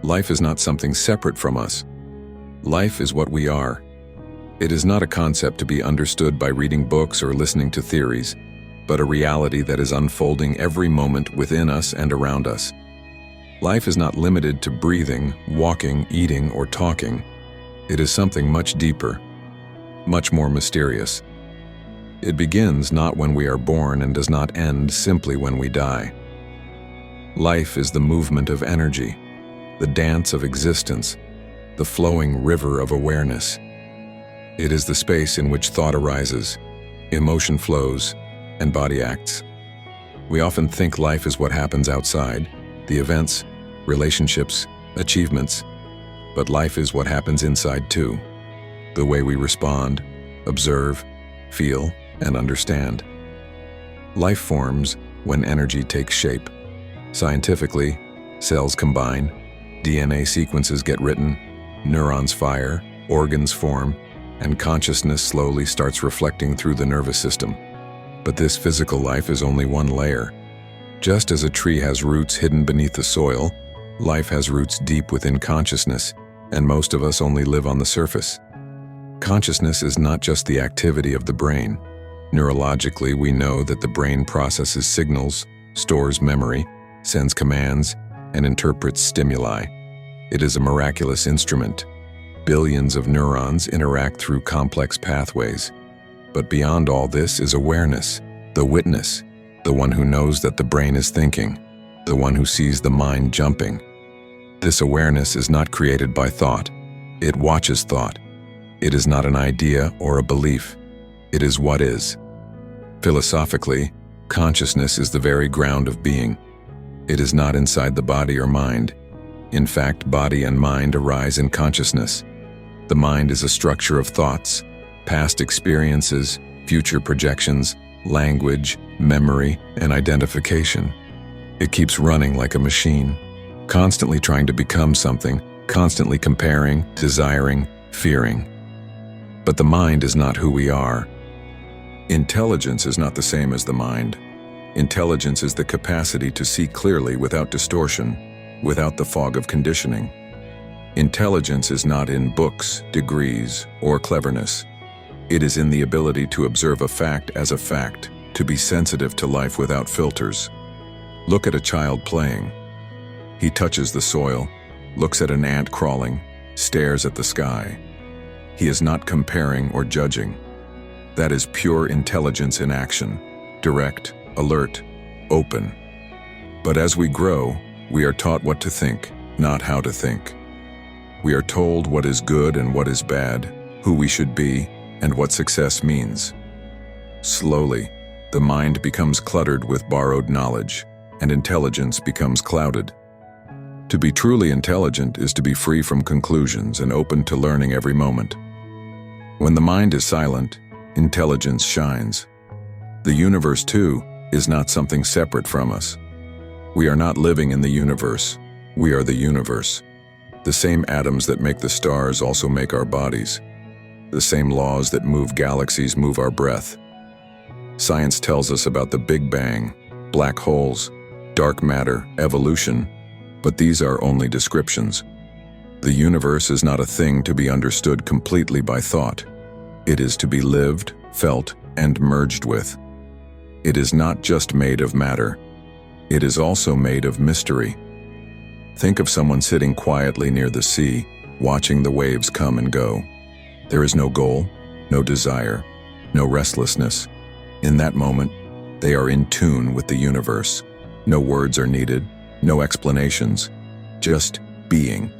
Life is not something separate from us. Life is what we are. It is not a concept to be understood by reading books or listening to theories, but a reality that is unfolding every moment within us and around us. Life is not limited to breathing, walking, eating, or talking. It is something much deeper, much more mysterious. It begins not when we are born and does not end simply when we die. Life is the movement of energy, the dance of existence, the flowing river of awareness. It is the space in which thought arises, emotion flows, and body acts. We often think life is what happens outside, the events, relationships, achievements, but life is what happens inside too, the way we respond, observe, feel, and understand. Life forms when energy takes shape. Scientifically, cells combine, DNA sequences get written, neurons fire, organs form, and consciousness slowly starts reflecting through the nervous system. But this physical life is only one layer. Just as a tree has roots hidden beneath the soil, life has roots deep within consciousness, and most of us only live on the surface. Consciousness is not just the activity of the brain. Neurologically, we know that the brain processes signals, stores memory, sends commands, and interprets stimuli. It is a miraculous instrument. Billions of neurons interact through complex pathways. But beyond all this is awareness, the witness, the one who knows that the brain is thinking, the one who sees the mind jumping. This awareness is not created by thought. It watches thought. It is not an idea or a belief. It is what is. Philosophically, consciousness is the very ground of being. It is not inside the body or mind. In fact, body and mind arise in consciousness. The mind is a structure of thoughts, past experiences, future projections, language, memory, and identification. It keeps running like a machine, constantly trying to become something, constantly comparing, desiring, fearing. But the mind is not who we are. Intelligence is not the same as the mind. Intelligence is the capacity to see clearly without distortion, without the fog of conditioning. Intelligence is not in books, degrees, or cleverness. It is in the ability to observe a fact as a fact, to be sensitive to life without filters. Look at a child playing. He touches the soil, looks at an ant crawling, stares at the sky. He is not comparing or judging. That is pure intelligence in action, direct, alert, open. But as we grow, we are taught what to think, not how to think. We are told what is good and what is bad, who we should be, and what success means. Slowly, the mind becomes cluttered with borrowed knowledge, and intelligence becomes clouded. To be truly intelligent is to be free from conclusions and open to learning every moment. When the mind is silent, intelligence shines. The universe, too, is not something separate from us. We are not living in the universe. We are the universe. The same atoms that make the stars also make our bodies. The same laws that move galaxies move our breath. Science tells us about the Big Bang, black holes, dark matter, evolution, but these are only descriptions. The universe is not a thing to be understood completely by thought. It is to be lived, felt, and merged with. It is not just made of matter. It is also made of mystery. Think of someone sitting quietly near the sea, watching the waves come and go. There is no goal, no desire, no restlessness. In that moment, they are in tune with the universe. No words are needed, no explanations, just being.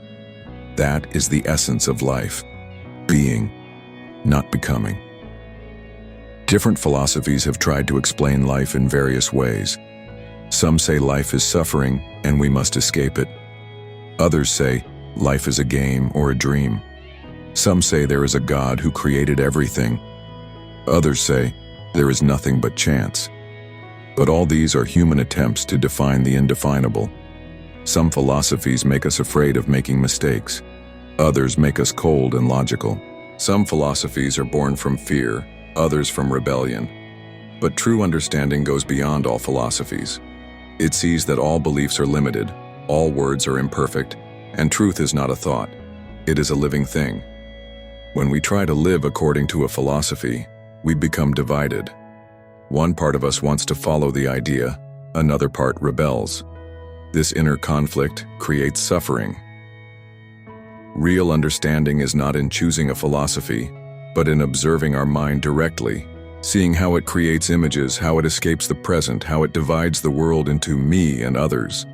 That is the essence of life. Being, not becoming. Different philosophies have tried to explain life in various ways. Some say life is suffering and we must escape it. Others say life is a game or a dream. Some say there is a God who created everything. Others say there is nothing but chance. But all these are human attempts to define the indefinable. Some philosophies make us afraid of making mistakes. Others make us cold and logical. Some philosophies are born from fear, others from rebellion. But true understanding goes beyond all philosophies. It sees that all beliefs are limited, all words are imperfect, And truth is not a thought. It is a living thing. When we try to live according to a philosophy, we become divided. One part of us wants to follow the idea, another part rebels. This inner conflict creates suffering. Real understanding is not in choosing a philosophy, but in observing our mind directly, seeing how it creates images, how it escapes the present, how it divides the world into me and others.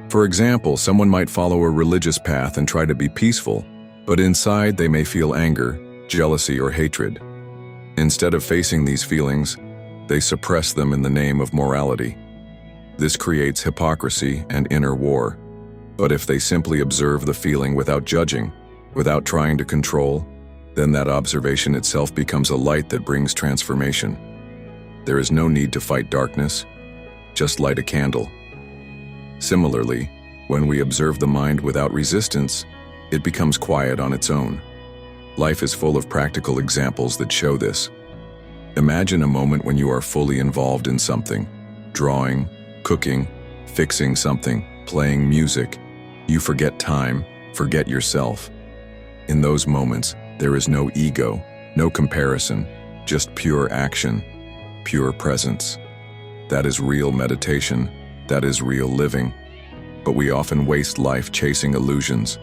For example, someone might follow a religious path and try to be peaceful, but inside they may feel anger, jealousy, or hatred. Instead of facing these feelings, they suppress them in the name of morality. This creates hypocrisy and inner war. But if they simply observe the feeling without judging, without trying to control, then that observation itself becomes a light that brings transformation. There is no need to fight darkness, just light a candle. Similarly, when we observe the mind without resistance, it becomes quiet on its own. Life is full of practical examples that show this. Imagine a moment when you are fully involved in something, drawing, cooking, fixing something, playing music. You forget time, forget yourself. In those moments, there is no ego, no comparison, just pure action, pure presence. That is real meditation, that is real living. But we often waste life chasing illusions.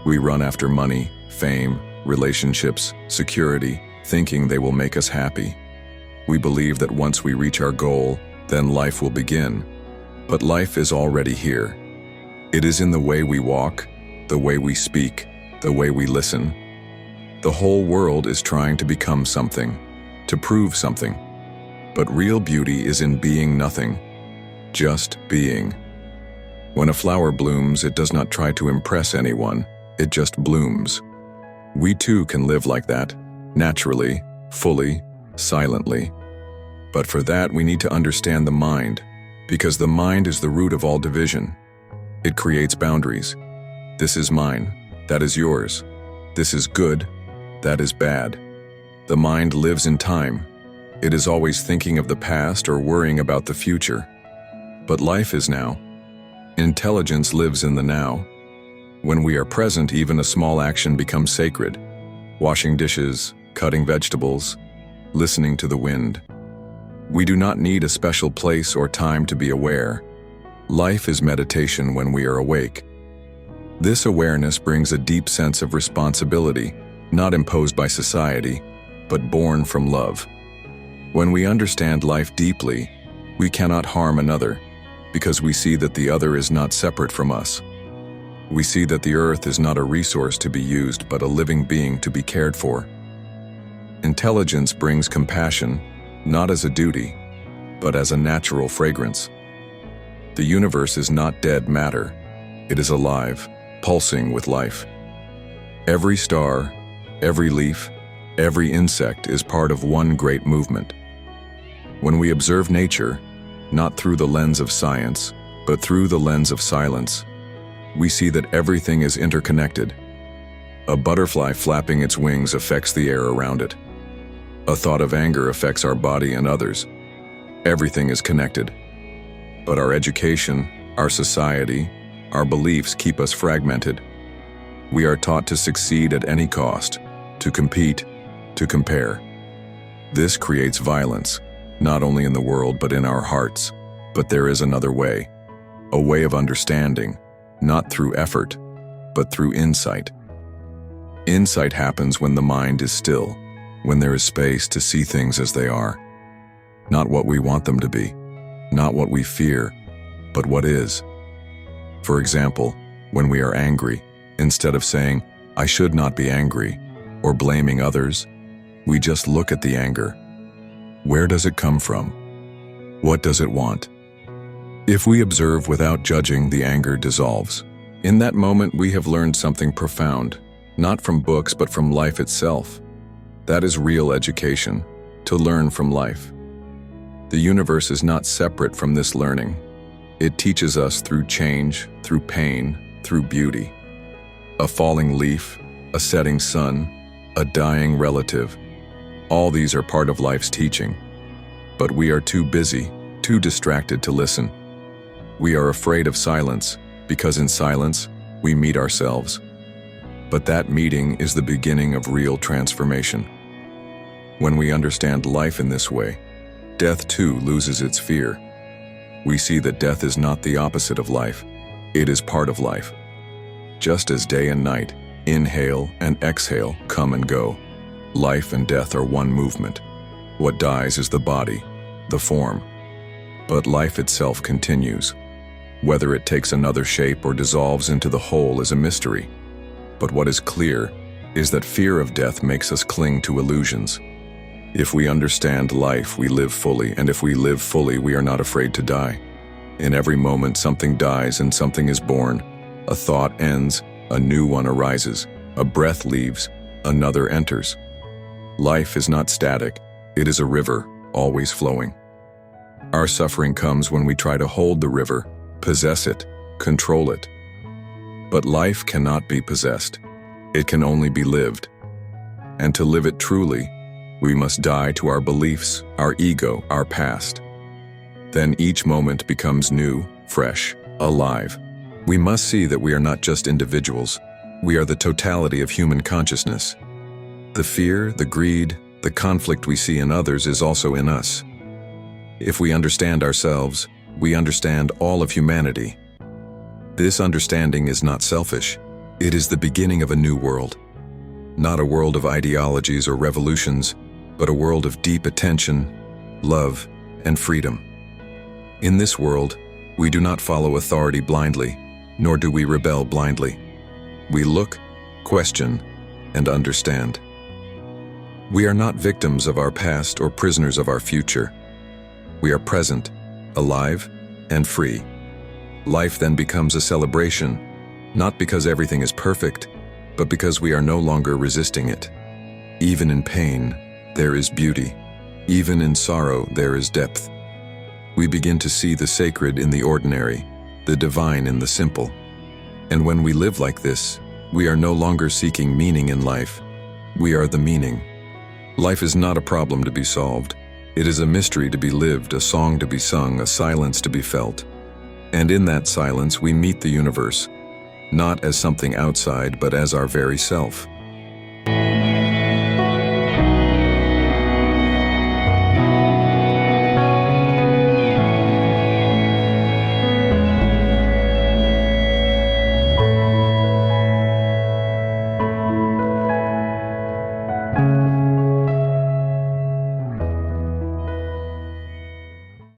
We run after money, fame, relationships, security, thinking they will make us happy. We believe that once we reach our goal, then life will begin. But life is already here. It is in the way we walk, the way we speak, the way we listen. The whole world is trying to become something, to prove something. But real beauty is in being nothing, just being. When a flower blooms, it does not try to impress anyone, it just blooms. We too can live like that, naturally, fully, silently. But for that we need to understand the mind, because the mind is the root of all division. It creates boundaries. This is mine, that is yours. This is good, that is bad. The mind lives in time. It is always thinking of the past or worrying about the future. But life is now. Intelligence lives in the now. When we are present, even a small action becomes sacred. Washing dishes, cutting vegetables, listening to the wind. We do not need a special place or time to be aware. Life is meditation when we are awake. This awareness brings a deep sense of responsibility, not imposed by society, but born from love. When we understand life deeply, we cannot harm another, because we see that the other is not separate from us. We see that the earth is not a resource to be used, but a living being to be cared for. Intelligence brings compassion, not as a duty, but as a natural fragrance. The universe is not dead matter. It is alive, pulsing with life. Every star, every leaf, every insect is part of one great movement. When we observe nature, not through the lens of science, but through the lens of silence, we see that everything is interconnected. A butterfly flapping its wings affects the air around it. A thought of anger affects our body and others. Everything is connected. But our education, our society, our beliefs keep us fragmented. We are taught to succeed at any cost, to compete, to compare. This creates violence, not only in the world but in our hearts. But there is another way, a way of understanding, not through effort, but through insight. Insight happens when the mind is still, when there is space to see things as they are. Not what we want them to be, not what we fear, but what is. For example, when we are angry, instead of saying, "I should not be angry," or blaming others, we just look at the anger. Where does it come from? What does it want? If we observe without judging, the anger dissolves. In that moment, we have learned something profound, not from books but from life itself. That is real education, to learn from life. The universe is not separate from this learning. It teaches us through change, through pain, through beauty. A falling leaf, a setting sun, a dying relative. All these are part of life's teaching. But we are too busy, too distracted to listen. We are afraid of silence, because in silence, we meet ourselves. But that meeting is the beginning of real transformation. When we understand life in this way, death too loses its fear. We see that death is not the opposite of life. It is part of life. Just as day and night, inhale and exhale, come and go, life and death are one movement. What dies is the body, the form. But life itself continues. Whether it takes another shape or dissolves into the whole is a mystery. But what is clear is that fear of death makes us cling to illusions. If we understand life, we live fully, and if we live fully, we are not afraid to die. In every moment, something dies and something is born. A thought ends, a new one arises. A breath leaves, another enters. Life is not static. It is a river, always flowing. Our suffering comes when we try to hold the river, possess it, control it. But life cannot be possessed. It can only be lived. And to live it truly, we must die to our beliefs, our ego, our past. Then each moment becomes new, fresh, alive. We must see that we are not just individuals. We are the totality of human consciousness. The fear, the greed, the conflict we see in others is also in us. If we understand ourselves, we understand all of humanity. This understanding is not selfish. It is the beginning of a new world. Not a world of ideologies or revolutions, but a world of deep attention, love, and freedom. In this world, we do not follow authority blindly, nor do we rebel blindly. We look, question, and understand. We are not victims of our past or prisoners of our future. We are present, alive, and free. Life then becomes a celebration, not because everything is perfect, but because we are no longer resisting it. Even in pain, there is beauty. Even in sorrow, there is depth. We begin to see the sacred in the ordinary, the divine in the simple. And when we live like this, we are no longer seeking meaning in life. We are the meaning. Life is not a problem to be solved. It is a mystery to be lived, a song to be sung, a silence to be felt. And in that silence, we meet the universe, not as something outside, but as our very self.